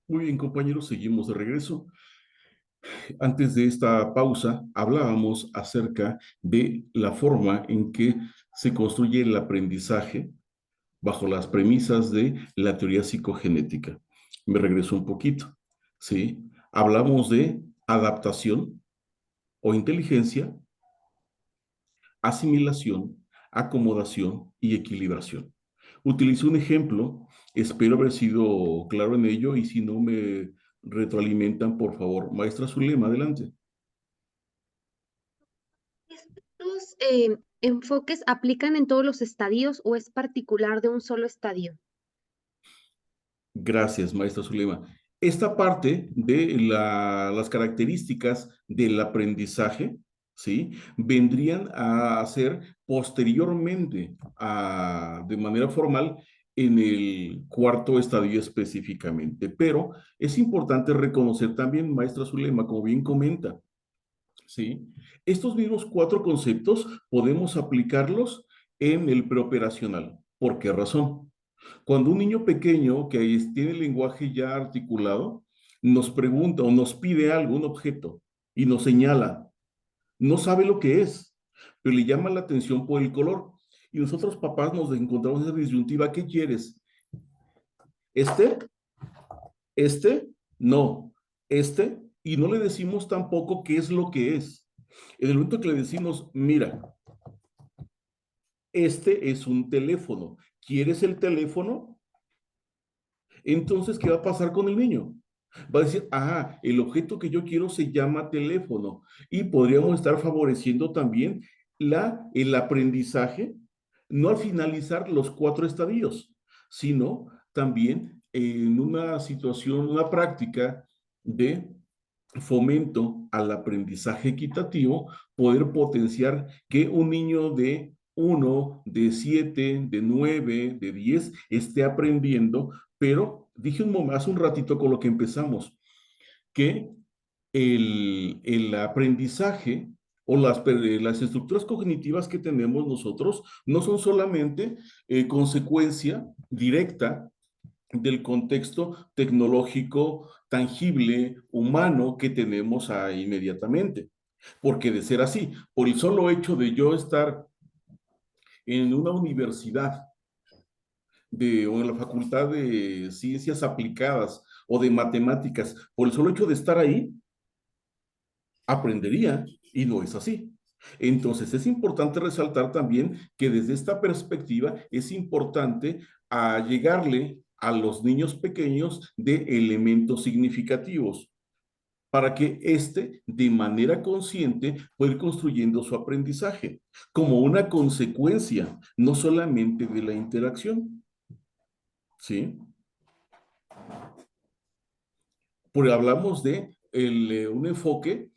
Muy bien, compañeros, seguimos de regreso. Antes de esta pausa, hablábamos acerca de la forma en que se construye el aprendizaje bajo las premisas de la teoría psicogenética. Me regreso un poquito, ¿sí? Hablamos de adaptación o inteligencia, asimilación, acomodación y equilibración. Utilicé un ejemplo, espero haber sido claro en ello y si no me retroalimentan, por favor. Maestra Zulema, adelante. ¿Estos enfoques aplican en todos los estadios o es particular de un solo estadio? Gracias, maestra Zulema. Esta parte de las características del aprendizaje, ¿sí? Vendrían a ser posteriormente, de manera formal, en el cuarto estadio específicamente. Pero es importante reconocer también, maestra Zulema, como bien comenta, ¿sí? Estos mismos cuatro conceptos podemos aplicarlos en el preoperacional. ¿Por qué razón? Cuando un niño pequeño que tiene el lenguaje ya articulado nos pregunta o nos pide algo, un objeto, y nos señala, no sabe lo que es, pero le llama la atención por el color. Y nosotros papás nos encontramos en esa disyuntiva, ¿qué quieres? ¿Este? ¿Este? No. ¿Este? Y no le decimos tampoco qué es lo que es. En el momento que le decimos, mira, este es un teléfono, ¿quieres el teléfono? Entonces, ¿qué va a pasar con el niño? Va a decir, el objeto que yo quiero se llama teléfono y podríamos estar favoreciendo también el aprendizaje, no al finalizar los cuatro estadios, sino también en una situación, una práctica de fomento al aprendizaje equitativo, poder potenciar que un niño de 1, de 7, de 9, de 10 esté aprendiendo, pero dije hace un ratito con lo que empezamos, que el aprendizaje o las estructuras cognitivas que tenemos nosotros no son solamente consecuencia directa del contexto tecnológico tangible, humano que tenemos ahí inmediatamente. Porque de ser así, por el solo hecho de yo estar en una universidad o en la Facultad de Ciencias Aplicadas o de Matemáticas, por el solo hecho de estar ahí, aprendería y no es así. Entonces es importante resaltar también que desde esta perspectiva es importante llegarle a los niños pequeños de elementos significativos para que éste de manera consciente pueda ir construyendo su aprendizaje como una consecuencia, no solamente de la interacción. ¿Sí? Porque hablamos de un enfoque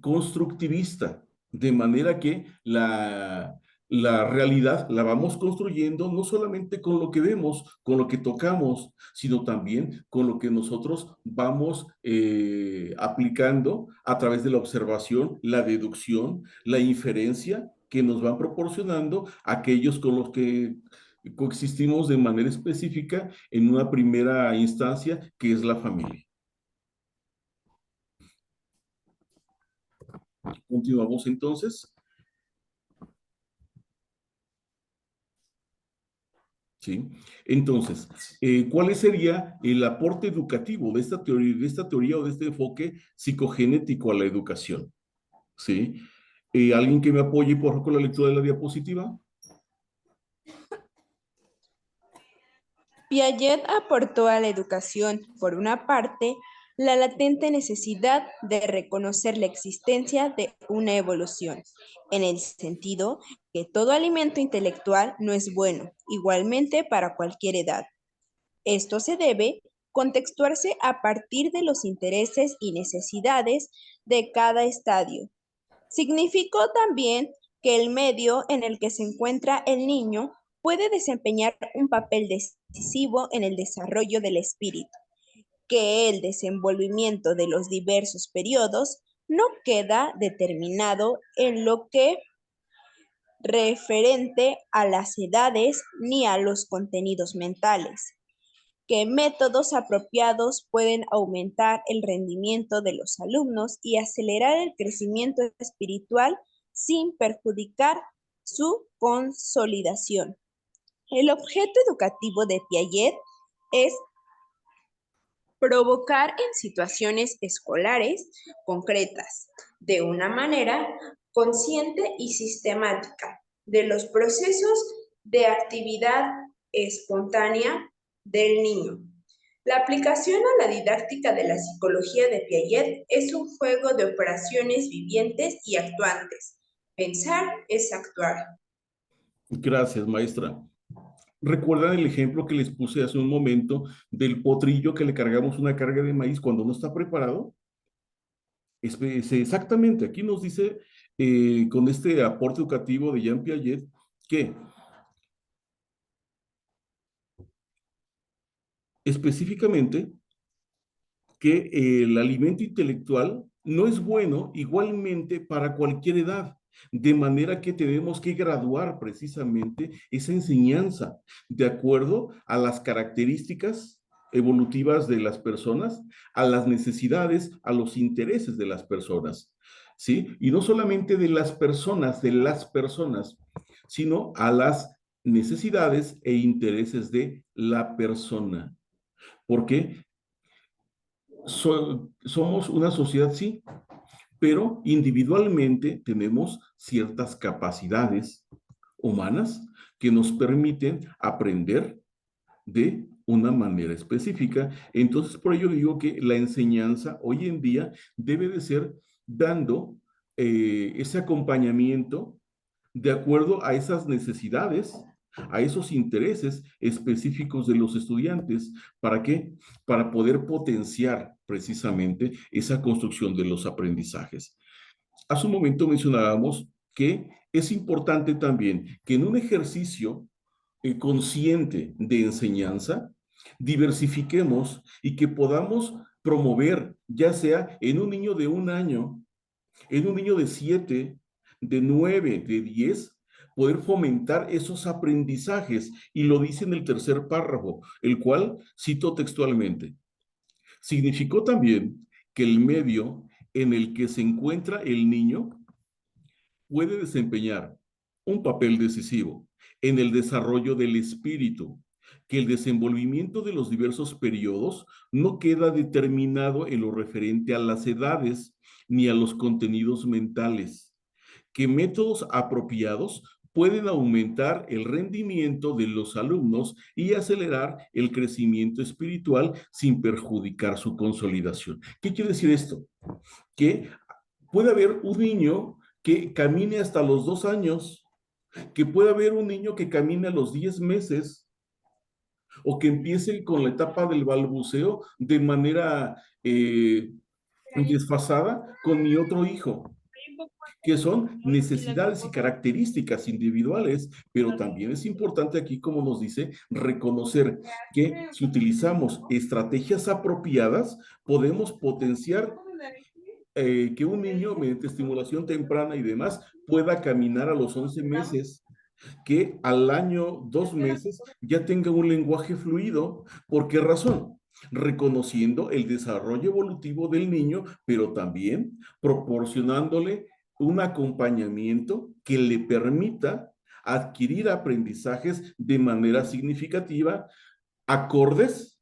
constructivista, de manera que la realidad la vamos construyendo no solamente con lo que vemos, con lo que tocamos, sino también con lo que nosotros vamos aplicando a través de la observación, la deducción, la inferencia que nos van proporcionando aquellos con los que coexistimos de manera específica en una primera instancia, que es la familia. Continuamos entonces. ¿Sí? Entonces, ¿cuál sería el aporte educativo de esta teoría o de este enfoque psicogenético a la educación? ¿Sí? ¿Alguien que me apoye, por favor, con la lectura de la diapositiva? Piaget aportó a la educación, por una parte, la latente necesidad de reconocer la existencia de una evolución, en el sentido que todo alimento intelectual no es bueno, igualmente para cualquier edad. Esto se debe contextuarse a partir de los intereses y necesidades de cada estadio. Significó también que el medio en el que se encuentra el niño puede desempeñar un papel decisivo en el desarrollo del espíritu. que el desenvolvimiento de los diversos periodos no queda determinado en lo que referente a las edades ni a los contenidos mentales, que métodos apropiados pueden aumentar el rendimiento de los alumnos y acelerar el crecimiento espiritual sin perjudicar su consolidación. El objeto educativo de Piaget es provocar en situaciones escolares concretas, de una manera consciente y sistemática, de los procesos de actividad espontánea del niño. La aplicación a la didáctica de la psicología de Piaget es un juego de operaciones vivientes y actuantes. Pensar es actuar. Gracias, maestra. ¿Recuerdan el ejemplo que les puse hace un momento del potrillo que le cargamos una carga de maíz cuando no está preparado? Exactamente, aquí nos dice con este aporte educativo de Jean Piaget que específicamente que el alimento intelectual no es bueno igualmente para cualquier edad, de manera que tenemos que graduar precisamente esa enseñanza de acuerdo a las características evolutivas de las personas, a las necesidades, a los intereses de las personas, ¿sí? Y no solamente de las personas, sino a las necesidades e intereses de la persona. Porque somos una sociedad, sí, pero individualmente tenemos ciertas capacidades humanas que nos permiten aprender de una manera específica. Entonces, por ello digo que la enseñanza hoy en día debe de ser dando ese acompañamiento de acuerdo a esas necesidades, a esos intereses específicos de los estudiantes. ¿Para qué? Para poder potenciar precisamente esa construcción de los aprendizajes. Hace un momento mencionábamos que es importante también que en un ejercicio consciente de enseñanza, diversifiquemos y que podamos promover, ya sea en un niño de 1 año, en un niño de 7, de 9, de 10, poder fomentar esos aprendizajes. Y lo dice en el tercer párrafo, el cual cito textualmente. Significó también que el medio en el que se encuentra el niño puede desempeñar un papel decisivo en el desarrollo del espíritu, que el desenvolvimiento de los diversos periodos no queda determinado en lo referente a las edades ni a los contenidos mentales, que métodos apropiados pueden aumentar el rendimiento de los alumnos y acelerar el crecimiento espiritual sin perjudicar su consolidación. ¿Qué quiere decir esto? Que puede haber un niño que camine hasta los 2 años, que puede haber un niño que camine a los 10 meses, o que empiece con la etapa del balbuceo de manera desfasada con mi otro hijo, que son necesidades y características individuales, pero también es importante aquí, como nos dice, reconocer que si utilizamos estrategias apropiadas, podemos potenciar que un niño, mediante estimulación temprana y demás, pueda caminar a los 11 meses, que al año 2 meses ya tenga un lenguaje fluido. ¿Por qué razón? Reconociendo el desarrollo evolutivo del niño, pero también proporcionándole un acompañamiento que le permita adquirir aprendizajes de manera significativa, acordes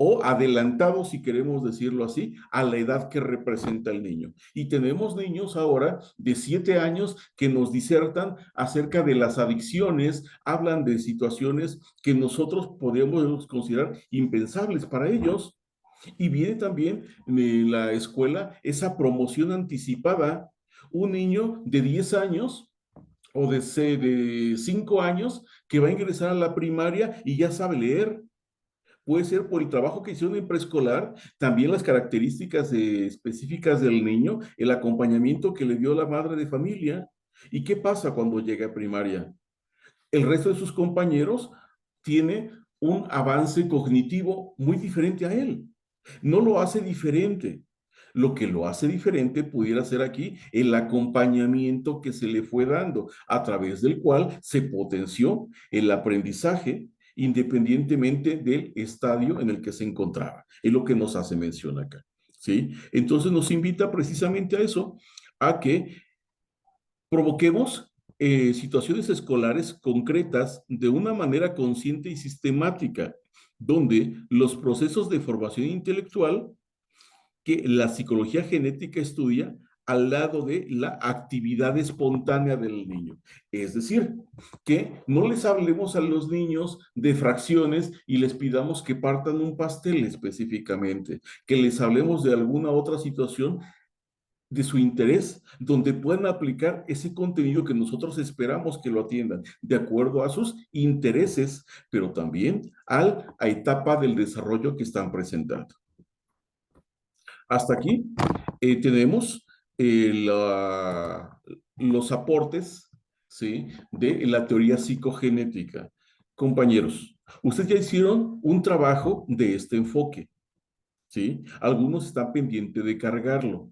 o adelantados, si queremos decirlo así, a la edad que representa el niño. Y tenemos niños ahora de 7 años que nos disertan acerca de las adicciones, hablan de situaciones que nosotros podemos considerar impensables para ellos. Y viene también en la escuela esa promoción anticipada. Un niño de 10 años o de 5 años que va a ingresar a la primaria y ya sabe leer. Puede ser por el trabajo que hicieron en preescolar, también las características específicas del niño, el acompañamiento que le dio la madre de familia. ¿Y qué pasa cuando llega a primaria? El resto de sus compañeros tiene un avance cognitivo muy diferente a él. No lo hace diferente. Lo que lo hace diferente pudiera ser aquí el acompañamiento que se le fue dando, a través del cual se potenció el aprendizaje independientemente del estadio en el que se encontraba. Es lo que nos hace mención acá. ¿Sí? Entonces nos invita precisamente a eso, a que provoquemos situaciones escolares concretas de una manera consciente y sistemática, donde los procesos de formación intelectual que la psicología genética estudia al lado de la actividad espontánea del niño. Es decir, que no les hablemos a los niños de fracciones y les pidamos que partan un pastel específicamente, que les hablemos de alguna otra situación de su interés, donde puedan aplicar ese contenido que nosotros esperamos que lo atiendan, de acuerdo a sus intereses, pero también a la etapa del desarrollo que están presentando. Hasta aquí tenemos los aportes, ¿sí?, de la teoría psicogenética. Compañeros, ustedes ya hicieron un trabajo de este enfoque, ¿sí? Algunos están pendientes de cargarlo.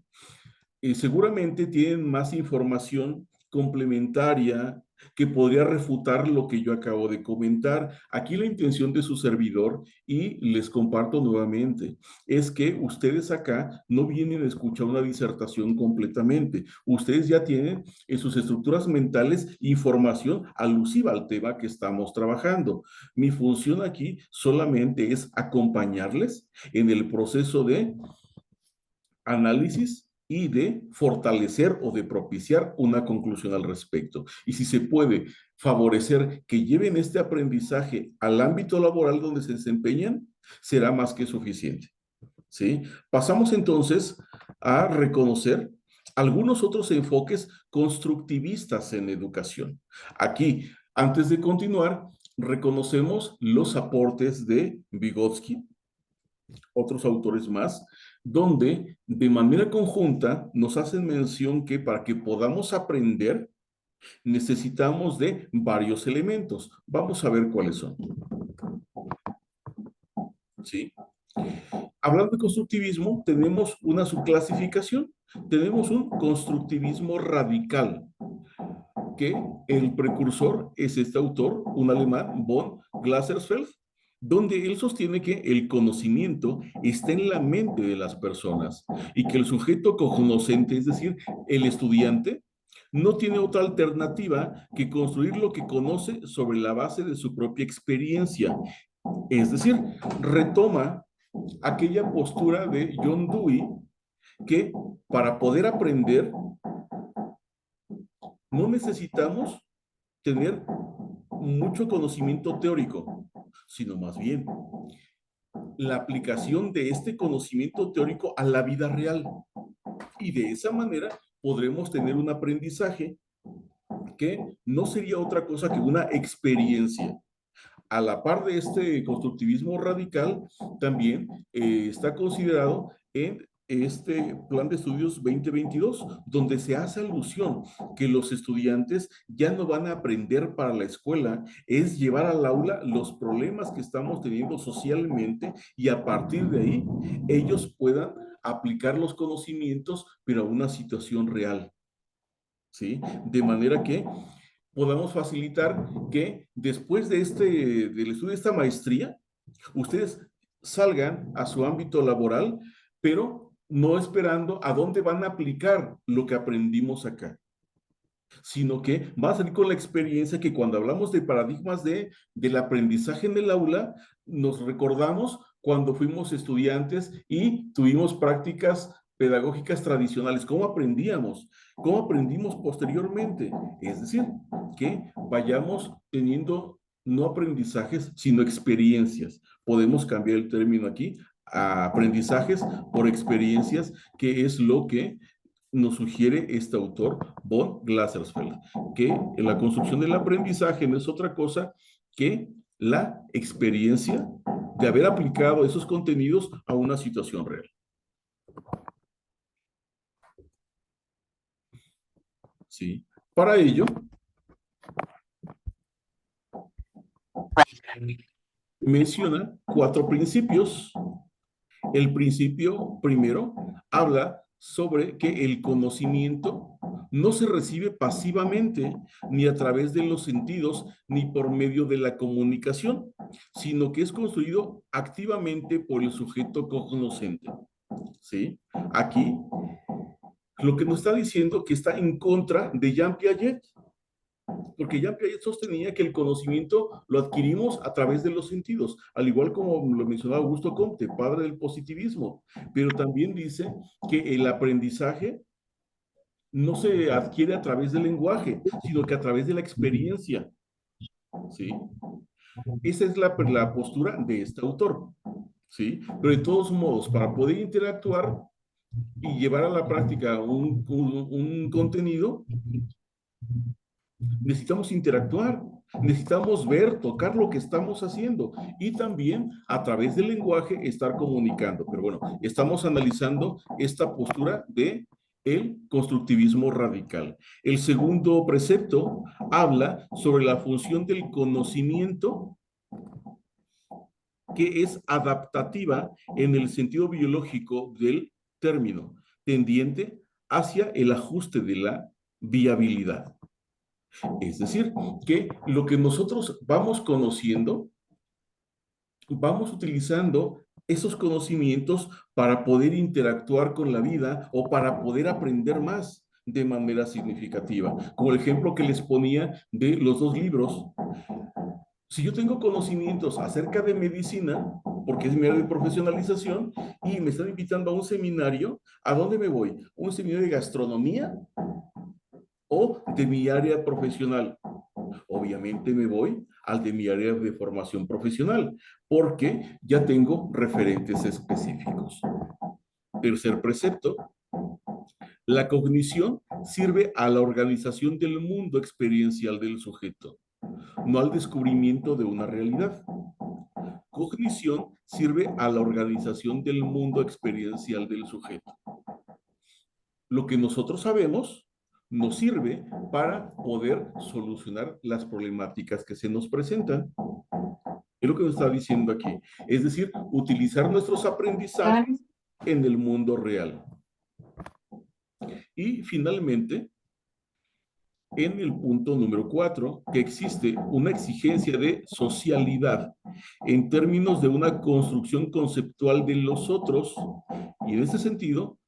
Seguramente tienen más información complementaria que podría refutar lo que yo acabo de comentar. Aquí la intención de su servidor, y les comparto nuevamente, es que ustedes acá no vienen a escuchar una disertación completamente. Ustedes ya tienen en sus estructuras mentales información alusiva al tema que estamos trabajando. Mi función aquí solamente es acompañarles en el proceso de análisis y de fortalecer o de propiciar una conclusión al respecto. Y si se puede favorecer que lleven este aprendizaje al ámbito laboral donde se desempeñan, será más que suficiente. ¿Sí? Pasamos entonces a reconocer algunos otros enfoques constructivistas en educación. Aquí, antes de continuar, reconocemos los aportes de Vygotsky, otros autores más, donde de manera conjunta nos hacen mención que para que podamos aprender necesitamos de varios elementos. Vamos a ver cuáles son. ¿Sí? Hablando de constructivismo, tenemos una subclasificación. Tenemos un constructivismo radical, que el precursor es este autor, un alemán, von Glasersfeld, donde él sostiene que el conocimiento está en la mente de las personas y que el sujeto cognoscente, es decir, el estudiante, no tiene otra alternativa que construir lo que conoce sobre la base de su propia experiencia. Es decir, retoma aquella postura de John Dewey, que para poder aprender no necesitamos tener mucho conocimiento teórico, sino más bien la aplicación de este conocimiento teórico a la vida real. Y de esa manera podremos tener un aprendizaje que no sería otra cosa que una experiencia. A la par de este constructivismo radical, también está considerado en este plan de estudios 2022, donde se hace alusión que los estudiantes ya no van a aprender para la escuela, es llevar al aula los problemas que estamos teniendo socialmente y a partir de ahí ellos puedan aplicar los conocimientos, pero a una situación real. ¿Sí? De manera que podamos facilitar que después de del estudio de esta maestría, ustedes salgan a su ámbito laboral, pero no esperando a dónde van a aplicar lo que aprendimos acá, sino que van a salir con la experiencia que cuando hablamos de paradigmas del aprendizaje en el aula, nos recordamos cuando fuimos estudiantes y tuvimos prácticas pedagógicas tradicionales, cómo aprendíamos, cómo aprendimos posteriormente. Es decir, que vayamos teniendo no aprendizajes, sino experiencias. Podemos cambiar el término aquí a aprendizajes por experiencias, que es lo que nos sugiere este autor, von Glasersfeld, que la construcción del aprendizaje no es otra cosa que la experiencia de haber aplicado esos contenidos a una situación real. ¿Sí? Para ello, menciona 4 principios El principio primero habla sobre que el conocimiento no se recibe pasivamente ni a través de los sentidos ni por medio de la comunicación, sino que es construido activamente por el sujeto cognoscente. ¿Sí? Aquí lo que nos está diciendo que está en contra de Jean Piaget, porque Jean Piaget sostenía que el conocimiento lo adquirimos a través de los sentidos, al igual como lo mencionaba Augusto Comte, padre del positivismo, pero también dice que el aprendizaje no se adquiere a través del lenguaje, sino que a través de la experiencia, ¿sí? Esa es la postura de este autor, ¿sí? Pero de todos modos, para poder interactuar y llevar a la práctica un contenido, necesitamos interactuar, necesitamos ver, tocar lo que estamos haciendo y también a través del lenguaje estar comunicando. Pero bueno, estamos analizando esta postura de el constructivismo radical. El segundo precepto habla sobre la función del conocimiento que es adaptativa en el sentido biológico del término, tendiente hacia el ajuste de la viabilidad. Es decir, que lo que nosotros vamos conociendo, vamos utilizando esos conocimientos para poder interactuar con la vida o para poder aprender más de manera significativa. Como el ejemplo que les ponía de los dos libros. Si yo tengo conocimientos acerca de medicina, porque es mi área de profesionalización, y me están invitando a un seminario, ¿a dónde me voy? ¿Un seminario de gastronomía o de mi área profesional? Obviamente me voy al de mi área de formación profesional, porque ya tengo referentes específicos. Tercer precepto, la cognición sirve a la organización del mundo experiencial del sujeto, no al descubrimiento de una realidad. Cognición sirve a la organización del mundo experiencial del sujeto. Lo que nosotros sabemos nos sirve para poder solucionar las problemáticas que se nos presentan. Es lo que nos está diciendo aquí. Es decir, utilizar nuestros aprendizajes en el mundo real. Y finalmente, en el punto número 4, que existe una exigencia de socialidad en términos de una construcción conceptual de los otros, y en ese sentido,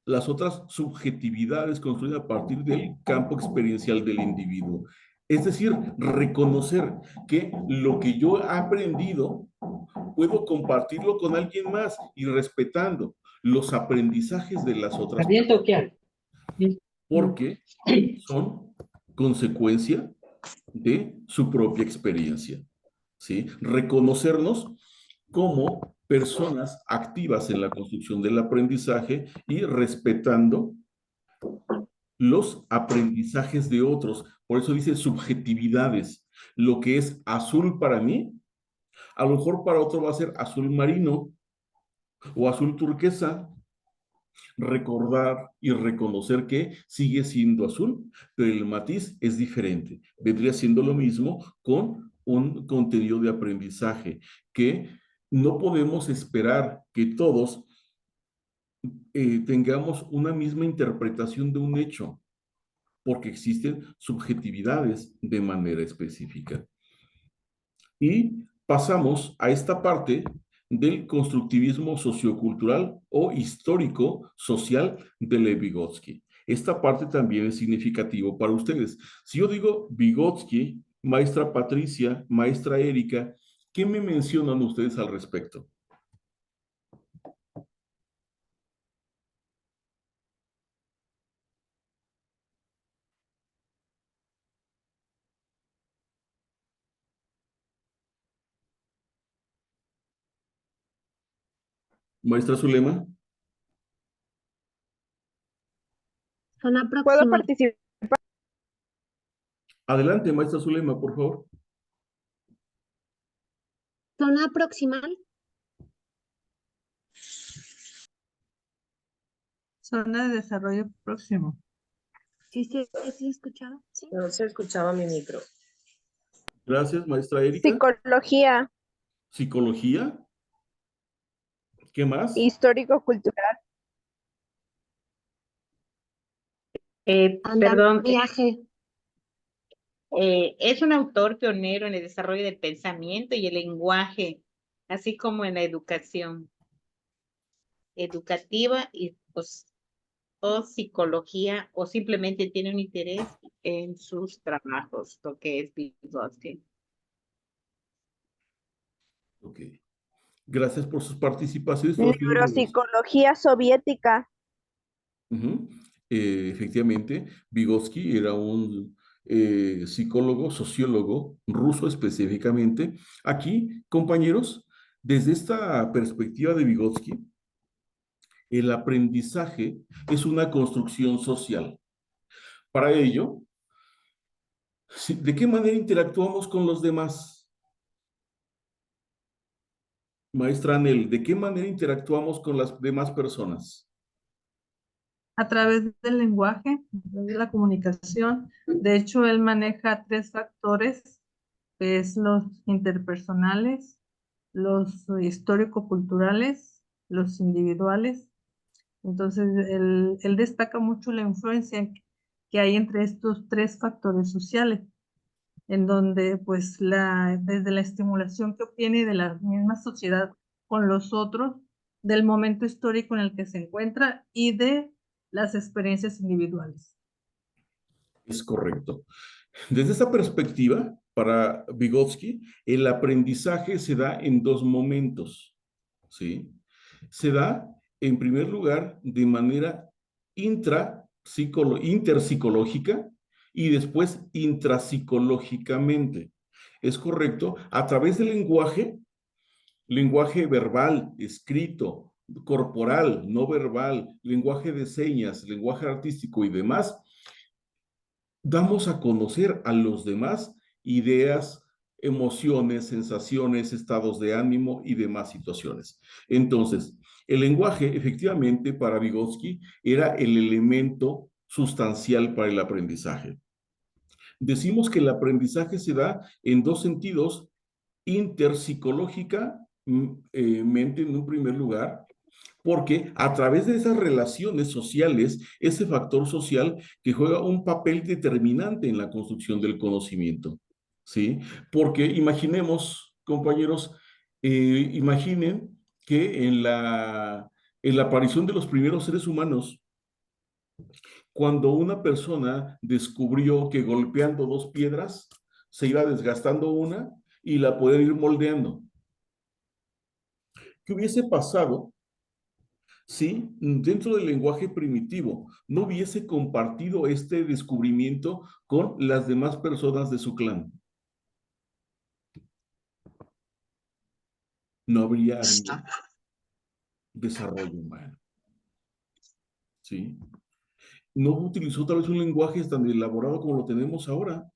las otras subjetividades construidas a partir del campo experiencial del individuo. Es decir, reconocer que lo que yo he aprendido puedo compartirlo con alguien más y respetando los aprendizajes de las otras personas, porque son consecuencia de su propia experiencia, ¿sí? Reconocernos como personas activas en la construcción del aprendizaje y respetando los aprendizajes de otros. Por eso dice subjetividades. Lo que es azul para mí, a lo mejor para otro va a ser azul marino o azul turquesa. Recordar y reconocer que sigue siendo azul, pero el matiz es diferente. Vendría siendo lo mismo con un contenido de aprendizaje, que no podemos esperar que todos tengamos una misma interpretación de un hecho, porque existen subjetividades de manera específica. Y pasamos a esta parte del constructivismo sociocultural o histórico social de Lev Vygotsky. Esta parte también es significativo para ustedes. Si yo digo Vygotsky, maestra Patricia, maestra Erika, ¿qué me mencionan ustedes al respecto? Maestra Zulema. Zona ¿Puedo proximal. participar? Adelante, maestra Zulema, por favor. Zona proximal. Zona de desarrollo próximo. Sí, escuchaba. Sí. No se escuchaba mi micro. Gracias, maestra Erika. Psicología. Psicología. ¿Qué más? Histórico-cultural. Andar Perdón, viaje. es un autor pionero en el desarrollo del pensamiento y el lenguaje, así como en la educación educativa y pues, o psicología, o simplemente tiene un interés en sus trabajos, lo que es Vygotsky. Ok. Gracias por sus participaciones. Todos tienen relación. Neuropsicología soviética. Ujú. Efectivamente, Vygotsky era un psicólogo, sociólogo ruso específicamente. Aquí, compañeros, desde esta perspectiva de Vygotsky, el aprendizaje es una construcción social. Para ello, ¿de qué manera interactuamos con los demás? Maestra Anel, ¿de qué manera interactuamos con las demás personas? A través del lenguaje, de la comunicación. De hecho, él maneja tres factores, que es los interpersonales, los histórico-culturales, los individuales. Entonces, él destaca mucho la influencia que hay entre estos tres factores sociales, en donde pues desde la estimulación que obtiene de la misma sociedad con los otros, del momento histórico en el que se encuentra y de las experiencias individuales. Es correcto. Desde esta perspectiva, para Vygotsky, el aprendizaje se da en dos momentos, ¿sí? Se da, en primer lugar, de manera interpsicológica y después intrapsicológicamente. ¿Es correcto? A través del lenguaje verbal, escrito, corporal, no verbal, lenguaje de señas, lenguaje artístico y demás, damos a conocer a los demás ideas, emociones, sensaciones, estados de ánimo y demás situaciones. Entonces, el lenguaje, efectivamente, para Vygotsky, era el elemento sustancial para el aprendizaje. Decimos que el aprendizaje se da en dos sentidos: interpsicológicamente en un primer lugar, porque a través de esas relaciones sociales, ese factor social que juega un papel determinante en la construcción del conocimiento, ¿sí? Porque imaginemos, compañeros, imaginen que en la aparición de los primeros seres humanos, cuando una persona descubrió que golpeando dos piedras se iba desgastando una y la pueden ir moldeando. ¿Qué hubiese pasado si dentro del lenguaje primitivo no hubiese compartido este descubrimiento con las demás personas de su clan? No habría habido desarrollo humano, ¿sí? No utilizó tal vez un lenguaje tan elaborado como lo tenemos ahora,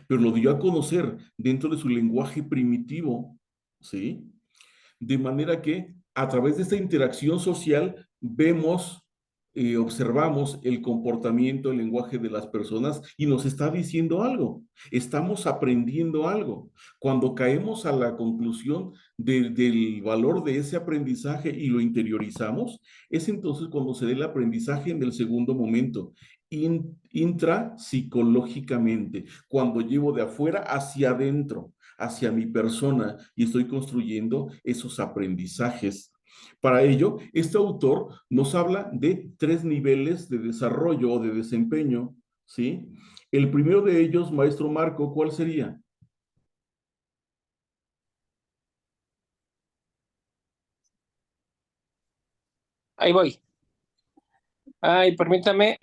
pero lo dio a conocer dentro de su lenguaje primitivo, ¿sí? De manera que a través de esta interacción social vemos, observamos el comportamiento, el lenguaje de las personas y nos está diciendo algo. Estamos aprendiendo algo. Cuando caemos a la conclusión del valor de ese aprendizaje y lo interiorizamos, es entonces cuando se da el aprendizaje en el segundo momento, intrapsicológicamente, cuando llevo de afuera hacia adentro, hacia mi persona y estoy construyendo esos aprendizajes. Para ello, este autor nos habla de tres niveles de desarrollo o de desempeño, ¿sí? El primero de ellos, maestro Marco, ¿cuál sería? Ahí voy. Ay, permítame.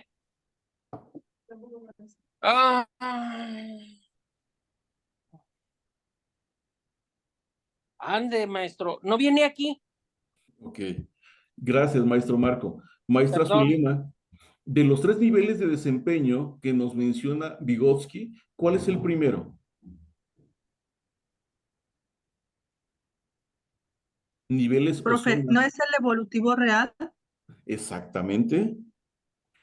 Ah, ande, maestro. ¿No viene aquí? Ok. Gracias, maestro Marco. Maestra Perdón. Zulema, de los tres niveles de desempeño que nos menciona Vygotsky, ¿cuál es el primero? Niveles o Profe, ¿no zonas. es el evolutivo real? Exactamente.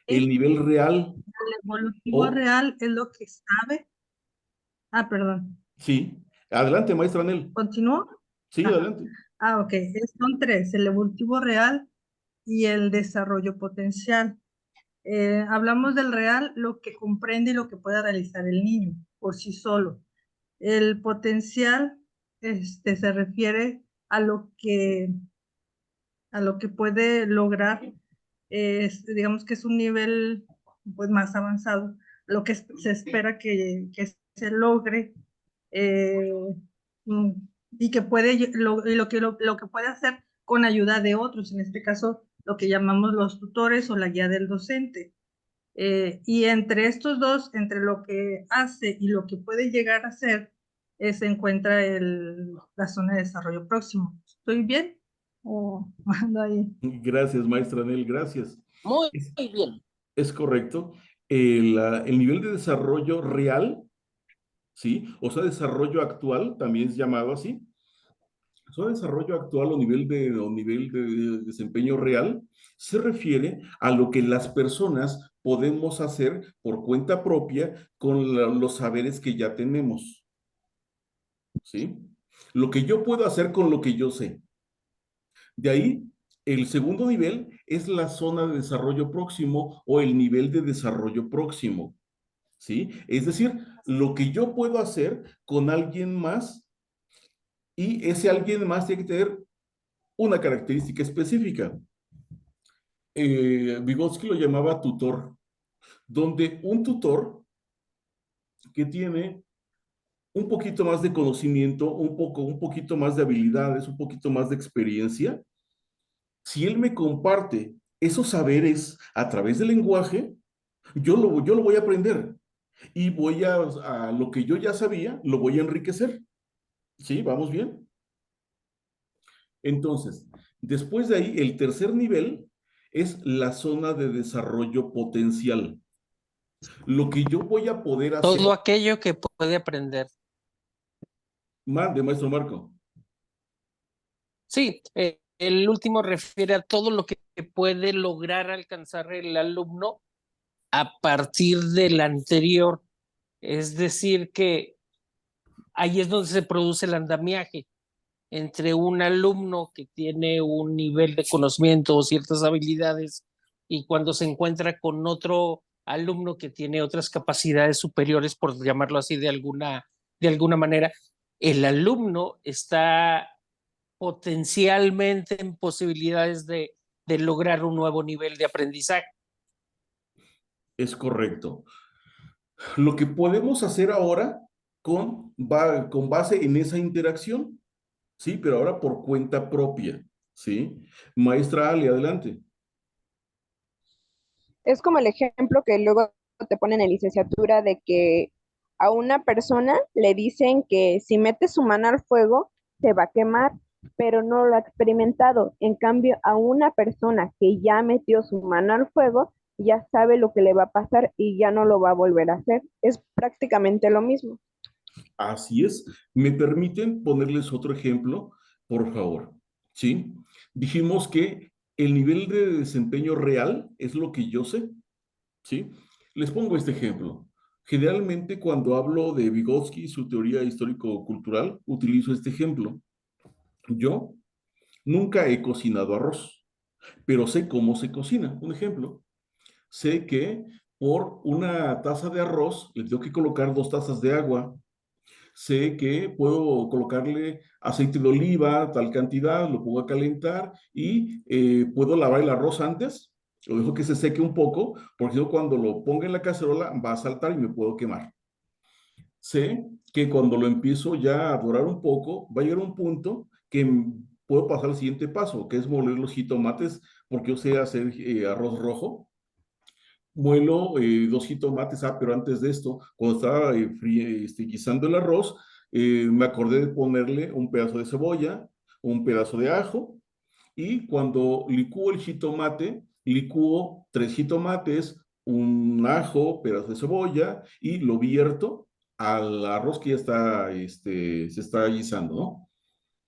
El Sí, nivel real el evolutivo o, real es lo que sabe. Ah, perdón. sí. Adelante, maestra Anel. ¿Continúo? Sí, adelante. Ok. Son tres, el evolutivo real y el desarrollo potencial. Hablamos del real, lo que comprende y lo que pueda realizar el niño por sí solo. El potencial se refiere a lo que puede lograr, digamos que es un nivel pues, más avanzado, lo que se espera que se logre eh, mm, y que puede, lo que puede hacer con ayuda de otros, en este caso lo que llamamos los tutores o la guía del docente. Y entre estos dos, entre lo que hace y lo que puede llegar a hacer, se encuentra la zona de desarrollo próximo. ¿Estoy bien? ¿O ando ahí? Gracias, maestra Anel, gracias. Muy Es, bien. es correcto. El nivel de desarrollo real, ¿sí? O sea, desarrollo actual, también es llamado así. Su desarrollo actual o nivel de desempeño real se refiere a lo que las personas podemos hacer por cuenta propia con los saberes que ya tenemos, ¿sí? Lo que yo puedo hacer con lo que yo sé. De ahí, el segundo nivel es la zona de desarrollo próximo o el nivel de desarrollo próximo, ¿sí? Es decir, lo que yo puedo hacer con alguien más y ese alguien más tiene que tener una característica específica. Vygotsky lo llamaba tutor, donde un tutor que tiene un poquito más de conocimiento, un poquito más de habilidades, un poquito más de experiencia, si él me comparte esos saberes a través del lenguaje, yo lo voy a aprender y voy a lo que yo ya sabía, lo voy a enriquecer. ¿Sí? ¿Vamos bien? Entonces, después de ahí, el tercer nivel es la zona de desarrollo potencial. Lo que yo voy a poder hacer. Todo aquello que puede aprender. Mande, maestro Marco. Sí, el último refiere a todo lo que puede lograr alcanzar el alumno a partir del anterior. Es decir, que ahí es donde se produce el andamiaje entre un alumno que tiene un nivel de conocimiento o ciertas habilidades y cuando se encuentra con otro alumno que tiene otras capacidades superiores, por llamarlo así de alguna manera, el alumno está potencialmente en posibilidades de lograr un nuevo nivel de aprendizaje. Es correcto. Lo que podemos hacer ahora con base en esa interacción, ¿sí? Pero ahora por cuenta propia, ¿sí? Maestra Ali, adelante. Es como el ejemplo que luego te ponen en licenciatura de que a una persona le dicen que si mete su mano al fuego se va a quemar, pero no lo ha experimentado. En cambio, a una persona que ya metió su mano al fuego, ya sabe lo que le va a pasar y ya no lo va a volver a hacer. Es prácticamente lo mismo. Así es. ¿Me permiten ponerles otro ejemplo, por favor? ¿Sí? Dijimos que el nivel de desempeño real es lo que yo sé, ¿sí? Les pongo este ejemplo. Generalmente cuando hablo de Vygotsky y su teoría histórico-cultural, utilizo este ejemplo. Yo nunca he cocinado arroz, pero sé cómo se cocina. Un ejemplo, sé que por una taza de arroz le tengo que colocar 2 tazas de agua. Sé que puedo colocarle aceite de oliva, tal cantidad, lo pongo a calentar y puedo lavar el arroz antes. Lo dejo que se seque un poco, porque si no, cuando lo ponga en la cacerola va a saltar y me puedo quemar. Sé que cuando lo empiezo ya a dorar un poco, va a llegar un punto que puedo pasar al siguiente paso, que es moler los jitomates, porque yo sé hacer arroz rojo. Muelo 2 jitomates, pero antes de esto, cuando estaba guisando el arroz, me acordé de ponerle un pedazo de cebolla, un pedazo de ajo, y cuando licúo el jitomate, licúo 3 jitomates, un ajo, pedazo de cebolla, y lo vierto al arroz que ya está, se está guisando, ¿no?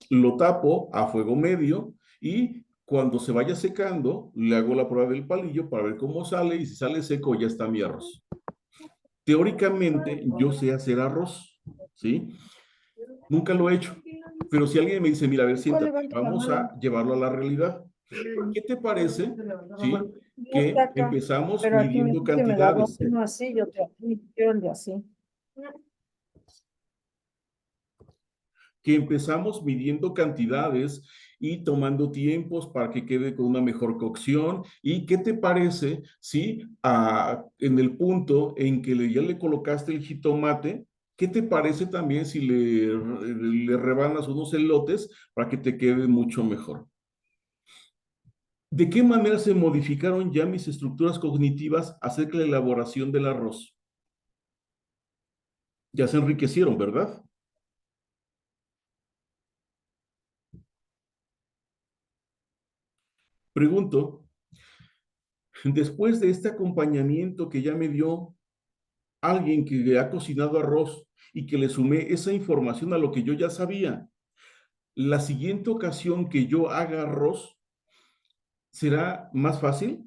Lo tapo a fuego medio y cuando se vaya secando, le hago la prueba del palillo para ver cómo sale y si sale seco ya está mi arroz. Teóricamente yo sé hacer arroz, ¿sí? Nunca lo he hecho, Pero si alguien me dice, mira, a ver, siéntate, levanta la vamos a mano? llevarlo a la realidad. ¿Qué te parece, sí, No que está acá, empezamos pero aquí me midiendo dice que me da dos, cantidades? uno así y otro así. Quiero el de así. Que empezamos midiendo cantidades y tomando tiempos para que quede con una mejor cocción. ¿Y qué te parece si en el punto en que ya le colocaste el jitomate, qué te parece también si le rebanas unos elotes para que te quede mucho mejor? ¿De qué manera se modificaron ya mis estructuras cognitivas acerca de la elaboración del arroz? Ya se enriquecieron, ¿verdad? Pregunto, después de este acompañamiento que ya me dio alguien que ha cocinado arroz y que le sumé esa información a lo que yo ya sabía, la siguiente ocasión que yo haga arroz, ¿será más fácil?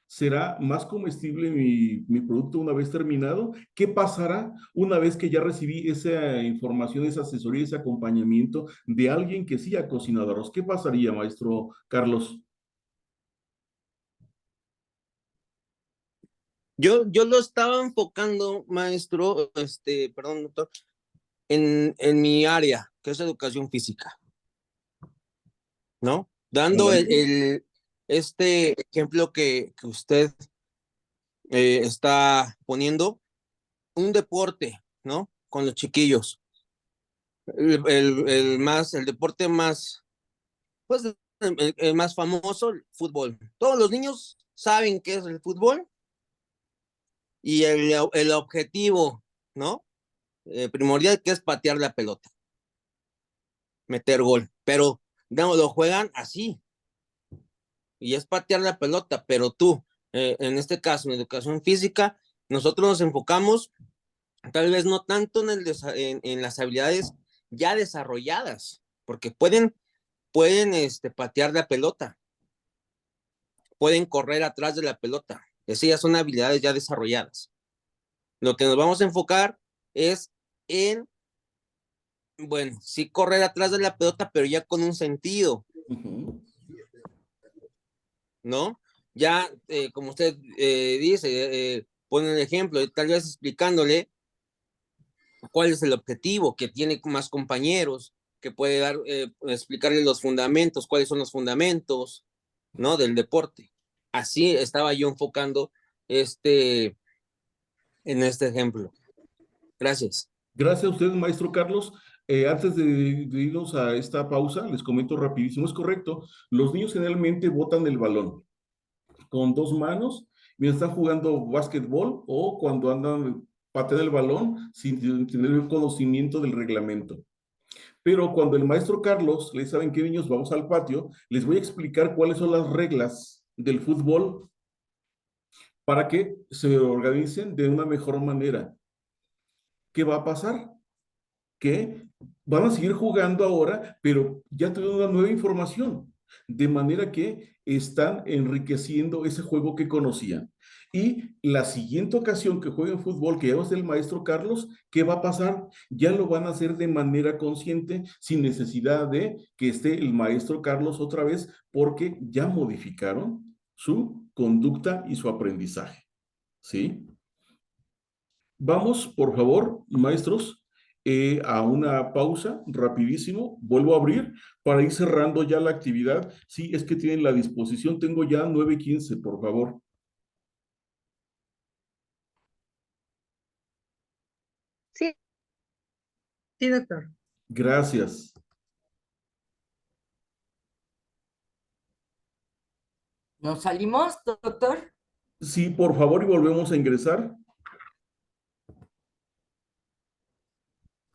¿Será más comestible mi producto una vez terminado? ¿Qué pasará una vez que ya recibí esa información, esa asesoría, ese acompañamiento de alguien que sí ha cocinado arroz? ¿Qué pasaría, maestro Carlos? Yo lo estaba enfocando, maestro, perdón, doctor, en mi área, que es educación física, ¿no? Dando Adelante. este ejemplo que usted está poniendo, un deporte, ¿no? Con los chiquillos. El deporte más, pues, el más famoso, el fútbol. Todos los niños saben qué es el fútbol y el objetivo, ¿no? Primordial, que es patear la pelota, meter gol. Pero no, lo juegan así y es patear la pelota. Pero tú, en este caso, en educación física, nosotros nos enfocamos tal vez no tanto en las habilidades ya desarrolladas, porque pueden patear la pelota, pueden correr atrás de la pelota. Esas ya son habilidades ya desarrolladas. Lo que nos vamos a enfocar es en, bueno, sí correr atrás de la pelota, pero ya con un sentido, ¿no? Ya, como usted dice, pone el ejemplo, tal vez explicándole cuál es el objetivo, que tiene más compañeros, que puede explicarle los fundamentos, cuáles son los fundamentos, ¿no? Del deporte. Así estaba yo enfocando en este ejemplo. Gracias. Gracias a usted, maestro Carlos. Antes de irnos a esta pausa, les comento rapidísimo, es correcto, los niños generalmente botan el balón con dos manos mientras están jugando básquetbol o cuando andan pateando el balón sin tener el conocimiento del reglamento. Pero cuando el maestro Carlos le saben qué niños vamos al patio, les voy a explicar cuáles son las reglas del fútbol para que se organicen de una mejor manera. ¿Qué va a pasar? Que van a seguir jugando ahora, pero ya tuvieron una nueva información, de manera que están enriqueciendo ese juego que conocían. Y la siguiente ocasión que jueguen fútbol, que ya es del maestro Carlos, ¿qué va a pasar? Ya lo van a hacer de manera consciente, sin necesidad de que esté el maestro Carlos otra vez, porque ya modificaron su conducta y su aprendizaje. ¿Sí? Vamos, por favor, maestros, a una pausa rapidísimo. Vuelvo a abrir para ir cerrando ya la actividad. Sí, es que tienen la disposición. Tengo ya 9:15, por favor. Sí, Sí, doctor. Gracias. ¿Nos salimos, doctor? Sí, por favor, y volvemos a ingresar.